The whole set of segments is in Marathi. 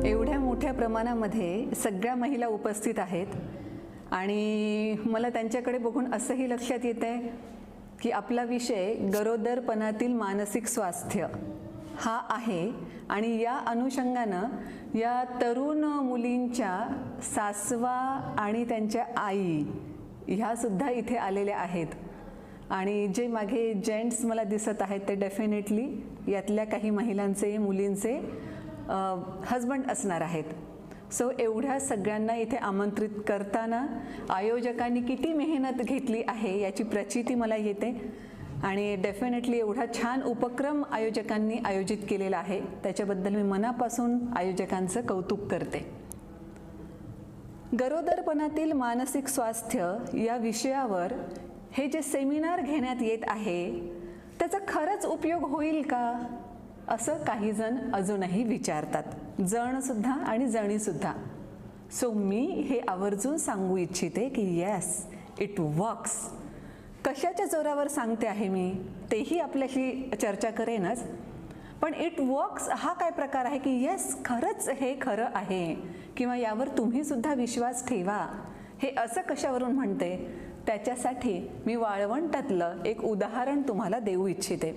एवढ्या मोठ्या प्रमाणामध्ये सगळ्या महिला उपस्थित आहेत आणि मला त्यांच्याकडे बघून असंही लक्षात येतंय की आपला विषय गरोदरपणातील मानसिक स्वास्थ्य हा आहे आणि या अनुषंगानं या तरुण मुलींच्या सासवा आणि त्यांच्या आई ह्या सुद्धा इथे आलेल्या आहेत. आणि जे मागे जेंट्स मला दिसत आहेत ते डेफिनेटली यातल्या काही महिलांचे मुलींचे हजबंड असणार आहेत. सो एवढ्या सगळ्यांना इथे आमंत्रित करताना आयोजकांनी किती मेहनत घेतली आहे याची प्रचिती मला येते आणि डेफिनेटली एवढा छान उपक्रम आयोजकांनी आयोजित केलेला आहे त्याच्याबद्दल मी मनापासून आयोजकांचं कौतुक करते. गरोदरपणातील मानसिक स्वास्थ्य या विषयावर हे जे सेमिनार घेण्यात येत आहे त्याचा खरंच उपयोग होईल का असं काही जण अजूनही विचारतात, जणसुद्धा आणि जणीसुद्धा. सो मी हे आवर्जून सांगू इच्छिते की येस इट वर्क्स. कशाच्या जोरावर सांगते आहे मी तेही आपल्याशी चर्चा करेनच, पण इट वर्क्स हा काय प्रकार आहे की येस खरंच हे खरं आहे किंवा यावर तुम्ही सुद्धा विश्वास ठेवा. हे असं कशावरून म्हणते त्याच्यासाठी मी वाळवंटातलं एक उदाहरण तुम्हाला देऊ इच्छिते.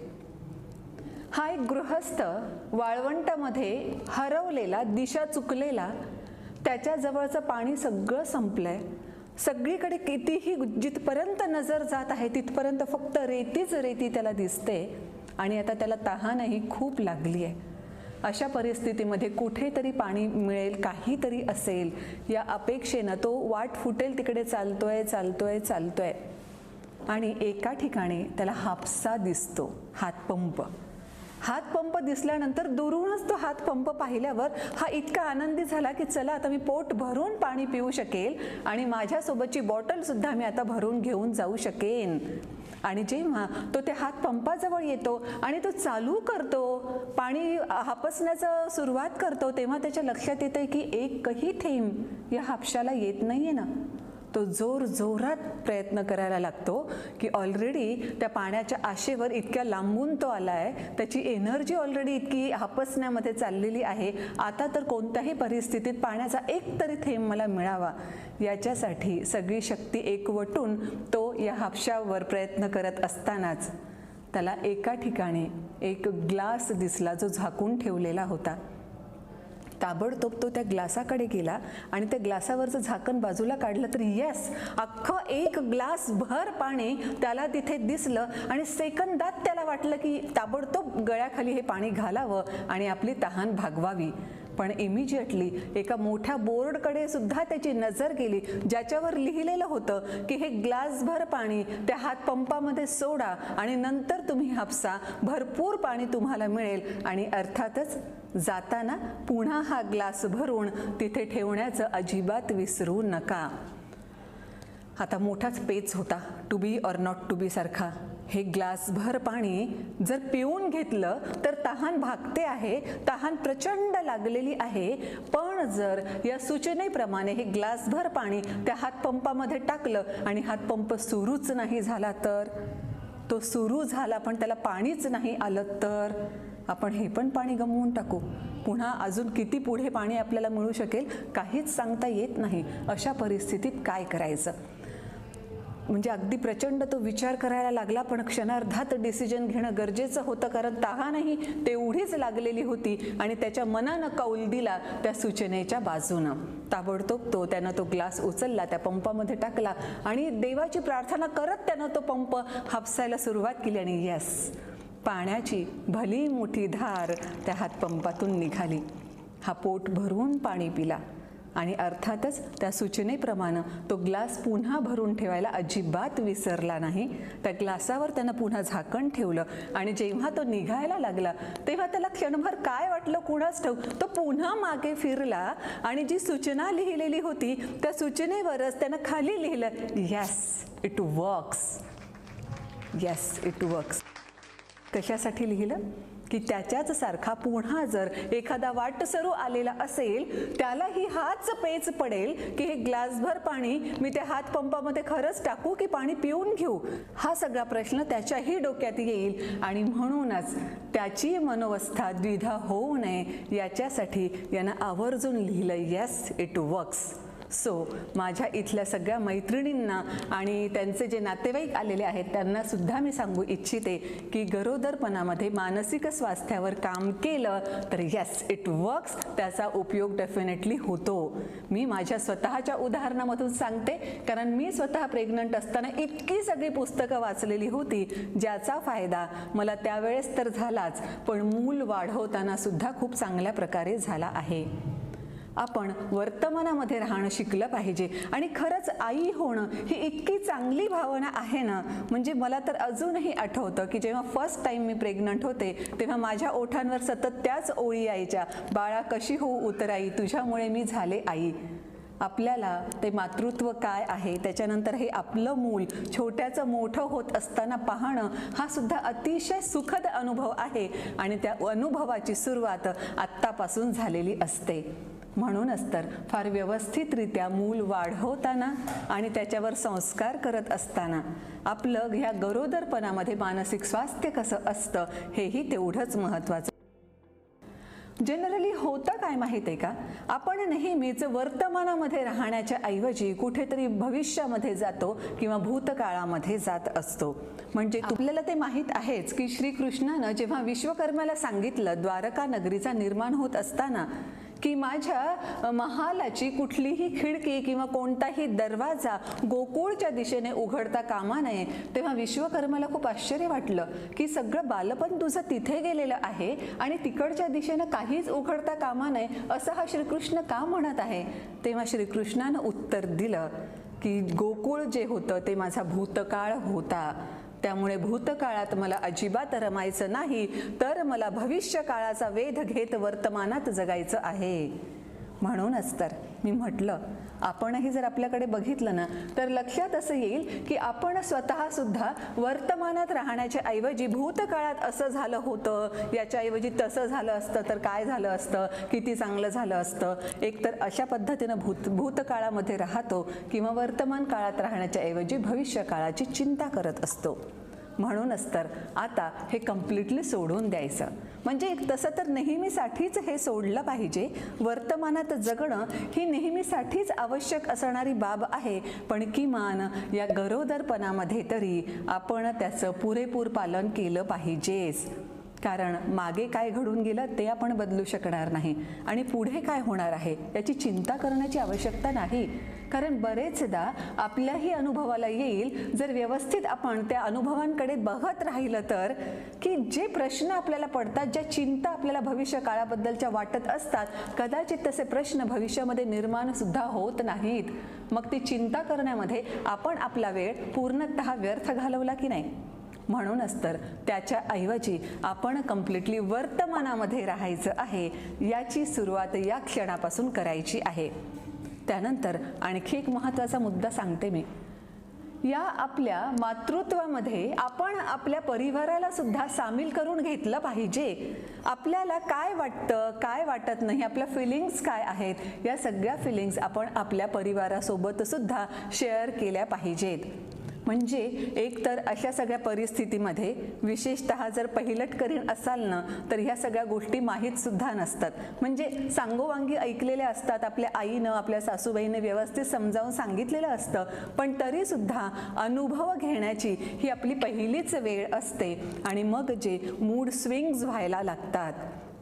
हा एक गृहस्थ वाळवंटामध्ये हरवलेला, दिशा चुकलेला, त्याच्या जवळचं पाणी सगळं संपलंय, सगळीकडे कितीही जिथपर्यंत नजर जात आहे तिथपर्यंत फक्त रेतीच रेती त्याला दिसते आणि आता त्याला तहानही खूप लागली आहे. अशा परिस्थितीमध्ये कुठेतरी पाणी मिळेल, काहीतरी असेल या अपेक्षेनं तो वाट फुटेल तिकडे चालतोय चालतोय चालतोय आणि एका ठिकाणी त्याला हापसा दिसतो, हातपंप. हातपंप दिसल्यानंतर दुरूनच तो हातपंप पाहिल्यावर हा इतका आनंदी झाला की चला आता मी पोट भरून पाणी पिऊ शकेल आणि माझ्यासोबतची बॉटलसुद्धा मी आता भरून घेऊन जाऊ शकेन. आणि जेव्हा तो त्या हातपंपाजवळ येतो आणि तो चालू करतो, पाणी हापसण्याचं सुरुवात करतो, तेव्हा त्याच्या लक्षात येतं की एकही थेंब या हापशाला येत नाहीये ना. तो जोरात प्रयत्न करायला लागतो की ऑलरेडी त्या पाण्याच्या आशेवर इतक्या लांबून तो आलाय, त्याची एनर्जी ऑलरेडी इतकी हापसण्यामध्ये चाललेली आहे. आता तर कोणत्याही परिस्थितीत पाण्याचा एक तरी थेंब मला मिळावा याच्यासाठी सगळी शक्ती एकवटून तो या हापशावर प्रयत्न करत असतानाच त्याला एका ठिकाणी एक ग्लास दिसला जो झाकून ठेवलेला होता. ताबडतोब तो त्या ग्लासाकडे गेला आणि त्या ग्लासावरचं झाकण बाजूला काढलं तर येस अख्खं एक ग्लास भर पाणी त्याला तिथे दिसलं आणि सेकंदात त्याला वाटलं की ताबडतोब गळ्याखाली हे पाणी घालावं आणि आपली तहान भागवावी. पण इमिजिएटली एका मोठ्या बोर्डकडे सुद्धा त्याची नजर गेली ज्याच्यावर लिहिलेलं होतं की हे ग्लासभर पाणी त्या हातपंपामध्ये सोडा आणि नंतर तुम्ही हापसा, भरपूर पाणी तुम्हाला मिळेल आणि अर्थातच जाताना पुन्हा हा ग्लास भरून तिथे ठेवण्याचं अजिबात विसरू नका. आता मोठाच पेच होता, to be or not to be सारखा. हे ग्लासभर पाणी जर पिऊन घेतलं तर तहान भागते आहे, तहान प्रचंड लागलेली आहे. पण जर या सूचनेप्रमाणे हे ग्लासभर पाणी त्या हातपंपामध्ये टाकलं आणि हातपंप सुरूच नाही झाला तर, तो सुरू झाला पण त्याला पाणीच नाही आलं तर आपण हे पण पाणी गमवून टाकू. पुन्हा अजून किती पुढे पाणी आपल्याला मिळू शकेल काहीच सांगता येत नाही. अशा परिस्थितीत काय करायचं म्हणजे अगदी प्रचंड तो विचार करायला लागला, पण क्षणार्धात डिसिजन घेणं गरजेचं होतं कारण तहानही तेवढीच लागलेली होती आणि त्याच्या मनानं कौल दिला त्या सूचनेच्या बाजूनं. ताबडतोब त्यानं तो ग्लास उचलला, त्या पंपामध्ये टाकला आणि देवाची प्रार्थना करत त्यानं तो पंप हापसायला सुरुवात केली आणि येस पाण्याची भली मोठी धार त्या हातपंपातून निघाली. हा पोट भरून पाणी पिला आणि अर्थातच त्या सूचनेप्रमाणे तो ग्लास पुन्हा भरून ठेवायला अजिबात विसरला नाही. त्या ग्लासावर त्यानं पुन्हा झाकण ठेवलं आणि जेव्हा तो निघायला लागला तेव्हा त्याला क्षणभर काय वाटलं कुणाच ठाऊक, तो पुन्हा मागे फिरला आणि जी सूचना लिहिलेली होती त्या सूचनेवरच त्यानं खाली लिहिलं yes it works. Yes it works. कशासाठी लिहिलं की त्याच्याच सारखा पुन्हा जर एखादा वाटसरू आलेला असेल त्यालाही हाच पेच पडेल की हे ग्लासभर पाणी मी त्या हातपंपामध्ये खरंच टाकू की पाणी पिऊन घेऊ, हा सगळा प्रश्न त्याच्याही डोक्यात येईल. आणि म्हणूनच त्याची मनोवस्था द्विधा होऊ नये याच्यासाठी यानं आवर्जून लिहिलं येस इट वर्क्स. सो माझ्या इथल्या सगळ्या मैत्रिणींना आणि त्यांचे जे नातेवाईक आलेले आहेत त्यांना सुद्धा मी सांगू इच्छिते की गरोदरपणामध्ये मानसिक स्वास्थ्यावर काम केलं तर येस इट वर्क्स, त्याचा उपयोग डेफिनेटली होतो. मी माझ्या स्वतःच्या उदाहरणामधून सांगते, कारण मी स्वतः प्रेग्नंट असताना इतकी सगळी पुस्तकं वाचलेली होती ज्याचा फायदा मला त्यावेळेस तर झालाच, पण मूल वाढवताना सुद्धा खूप चांगल्या प्रकारे झाला आहे. आपण वर्तमानामध्ये राहणं शिकलं पाहिजे. आणि खरंच आई होणं ही इतकी चांगली भावना आहे ना, म्हणजे मला तर अजूनही आठवतं की जेव्हा फर्स्ट टाइम मी प्रेग्नंट होते तेव्हा माझ्या ओठांवर सतत त्याच ओळी यायच्या, बाळा कशी होऊ उतराई, तुझ्यामुळे मी झाले आई. आपल्याला ते मातृत्व काय आहे, त्याच्यानंतर हे आपलं मूल छोट्याचं मोठं होत असताना पाहणं हा सुद्धा अतिशय सुखद अनुभव आहे. आणि त्या अनुभवाची सुरुवात आत्तापासून झालेली असते. म्हणूनच तर फार व्यवस्थितरित्या मूल वाढवताना आणि त्याच्यावर संस्कार करत असताना आपलं ह्या गरोदरपणामध्ये मानसिक स्वास्थ्य कसं असतं हेही तेवढंच महत्त्वाचं. जनरली होतं काय माहीत आहे का, आपण नेहमीच वर्तमानामध्ये राहण्याच्या ऐवजी कुठेतरी भविष्यामध्ये जातो किंवा भूतकाळामध्ये जात असतो. म्हणजे आपल्याला ते माहीत आहेच की श्रीकृष्णानं जेव्हा विश्वकर्म्याला सांगितलं द्वारका नगरीचा निर्माण होत असताना की माझ्या महालाची कुठलीही खिडकी किंवा कोणताही दरवाजा गोकुळच्या दिशेने उघडता कामा नये, तेव्हा विश्वकर्माला खूप आश्चर्य वाटलं की सगळं बालपण तुझं तिथे गेलेलं आहे आणि तिकडच्या दिशेनं काहीच उघडता कामा नये असं हा श्रीकृष्ण का म्हणत आहे. तेव्हा श्रीकृष्णानं उत्तर दिलं की गोकुळ जे होतं ते माझा भूतकाळ होता, त्यामुळे भूतकाळात मला अजिबात रमायचं नाही, तर मला भविष्य काळाचा वेध घेत वर्तमानात जगायचं आहे. म्हणूनच तर मी म्हटलं आपणही जर आपल्याकडे बघितलं ना तर लक्षात असं येईल की आपण स्वतः सुद्धा वर्तमानात राहण्याच्या ऐवजी भूतकाळात असं झालं होतं, याच्याऐवजी तसं झालं असतं तर काय झालं असतं, किती चांगलं झालं असतं, एकतर अशा पद्धतीनं भूतकाळामध्ये राहतो किंवा वर्तमान काळात राहण्याच्या ऐवजी भविष्य काळाची चिंता करत असतो. म्हणूनच तर आता हे कम्प्लिटली सोडून द्यायचं. म्हणजे तसं तर नेहमीसाठीच हे सोडलं पाहिजे. वर्तमानात जगणं ही नेहमीसाठीच आवश्यक असणारी बाब आहे, पण किमान या गरोदरपणामध्ये तरी आपण त्याचं पुरेपूर पालन केलं पाहिजेच. कारण मागे काय घडून गेलं ते आपण बदलू शकणार नाही आणि पुढे काय होणार आहे याची चिंता करण्याची आवश्यकता नाही. कारण बरेचदा आपल्याही अनुभवाला येईल जर व्यवस्थित आपण त्या अनुभवांकडे बघत राहिलं तर की जे प्रश्न आपल्याला पडतात, ज्या चिंता आपल्याला भविष्य काळाबद्दलच्या वाटत असतात, कदाचित तसे प्रश्न भविष्यामध्ये निर्माण सुद्धा होत नाहीत. मग ती चिंता करण्यामध्ये आपण आपला वेळ पूर्णतः व्यर्थ घालवला की नाही. म्हणूनच तर त्याच्या ऐवजी आपण कम्प्लिटली वर्तमानामध्ये राहायचं आहे, याची सुरुवात या क्षणापासून करायची आहे. त्यानंतर आणखी एक महत्त्वाचा मुद्दा सांगते मी. या आपल्या मातृत्वामध्ये आपण आपल्या परिवाराला सुद्धा सामील करून घेतलं पाहिजे. आपल्याला काय वाटतं, काय वाटत नाही, आपल्या फिलिंग्स काय आहेत, या सगळ्या फिलिंग्स आपण आपल्या परिवारासोबत सुद्धा शेअर केल्या पाहिजेत. म्हणजे एकतर अशा सगळ्या परिस्थितीमध्ये विशेषतः जर पहिलट करीन असाल ना तर ह्या सगळ्या गोष्टी माहीत सुद्धा नसतात. म्हणजे सांगोवांगी ऐकलेल्या असतात, आपल्या आईनं आपल्या सासूबाईने व्यवस्थित समजावून सांगितलेलं असतं, पण तरी सुद्धा अनुभव घेण्याची ही आपली पहिलीच वेळ असते. आणि मग जे मूड स्विंग्स व्हायला लागतात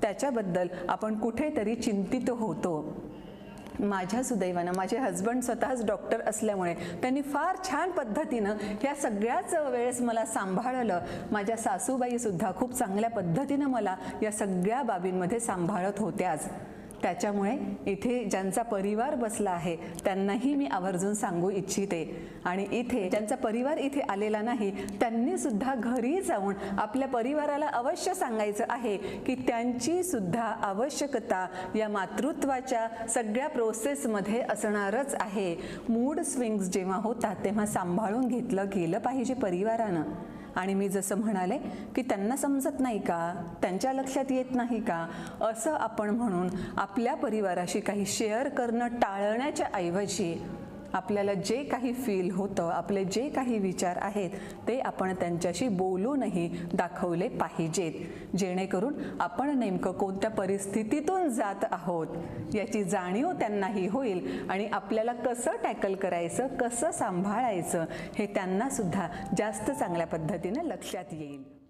त्याच्याबद्दल आपण कुठेतरी चिंतित होतो. माझ्या सुदैवानं माझे हजबंड स्वतःच डॉक्टर असल्यामुळे त्यांनी फार छान पद्धतीनं ह्या सगळ्याच वेळेस मला सांभाळलं. माझ्या सासूबाई सुद्धा खूप चांगल्या पद्धतीनं मला या सगळ्या बाबींमध्ये सांभाळत होत्याच. त्याच्यामुळे इथे ज्यांचा परिवार बसला आहे त्यांनाही मी आवर्जून सांगू इच्छिते. आणि इथे ज्यांचा परिवार इथे आलेला नाही त्यांनी सुद्धा घरी जाऊन आपल्या परिवाराला अवश्य सांगायचं आहे की त्यांची सुद्धा आवश्यकता या मातृत्वाच्या सगळ्या प्रोसेसमध्ये असणारच आहे. मूड स्विंग्स जेव्हा होतात तेव्हा सांभाळून घेतलं गेलं पाहिजे परिवारानं. आणि मी जसं म्हणाले की त्यांना समजत नाही का, त्यांच्या लक्षात येत नाही का, असं आपण म्हणून आपल्या परिवाराशी काही शेअर करणं टाळण्याच्या ऐवजी आपल्याला जे काही फील होतं, आपले जे काही विचार आहेत ते आपण त्यांच्याशी बोलूनही दाखवले पाहिजेत, जेणेकरून आपण नेमकं कोणत्या परिस्थितीतून जात आहोत याची जाणीव त्यांनाही होईल आणि आपल्याला कसं टॅकल करायचं, कसं सांभाळायचं हे त्यांनासुद्धा जास्त चांगल्या पद्धतीने लक्षात येईल.